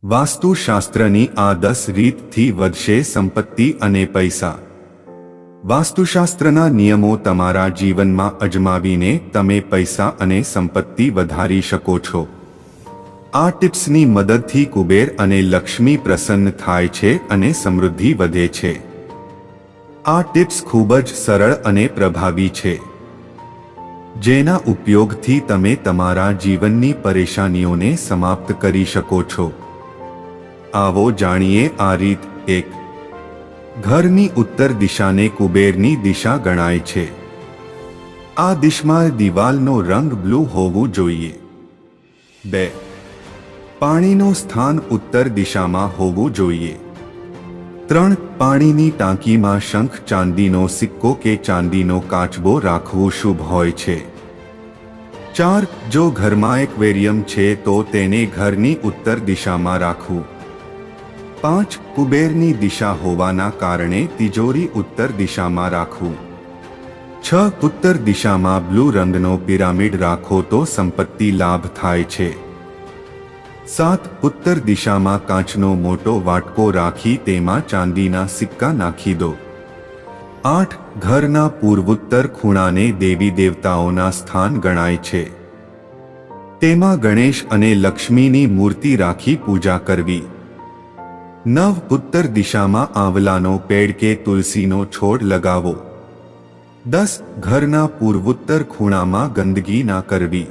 વાસ્તુશાસ્ત્રની આ 10 રીતથી વધશે સંપત્તિ અને પૈસા। વાસ્તુશાસ્ત્રના નિયમો તમારા જીવનમાં અજમાવીને તમે પૈસા અને સંપત્તિ વધારી શકો છો। આ ટિપ્સની મદદથી કુબેર અને લક્ષ્મી પ્રસન્ન થાય છે અને સમૃદ્ધિ વધે છે। આ ટિપ્સ ખૂબ જ સરળ અને પ્રભાવી છે, જેના ઉપયોગથી તમે તમારા જીવનની પરેશાનીઓને સમાપ્ત કરી શકો છો। આવો જાણીએ આ રીત। 1. ઘરની ઉત્તર દિશાને કુબેરની દિશા ગણાય છે। આ દિશામાં દિવાલનો રંગ બ્લુ હોવું જોઈએ। 2. પાણીનું સ્થાન ઉત્તર દિશામાં હોવું જોઈએ। 3. પાણીની ટાંકીમાં શંખ, ચાંદીનો સિક્કો કે ચાંદીનો કાચબો રાખવું શુભ હોય છે। 4. જો ઘરમાં એક્વેરિયમ છે તો તેને ઘરની ઉત્તર દિશામાં રાખવું। 5. કુબેરની દિશા હોવાના કારણે તિજોરી ઉત્તર દિશામાં રાખવું। 6. ઉત્તર દિશામાં બ્લુ રંગનો પિરામિડ રાખો તો સંપત્તિ લાભ થાય છે। 7. ઉત્તર દિશામાં કાચનો મોટો વાટકો રાખી તેમાં ચાંદીના સિક્કા નાખી દો। 8. ઘરના પૂર્વોત્તર ખૂણાને દેવી દેવતાઓના સ્થાન ગણાય છે। તેમાં ગણેશ અને લક્ષ્મીની મૂર્તિ રાખી પૂજા કરવી। 9. ઉત્તર દિશામાં આંવલાનો પેડ કે તુલસીનો છોડ લગાવો। 10. ઘરના પૂર્વોત્તર ખૂણામાં ગંદકી ના કરવી।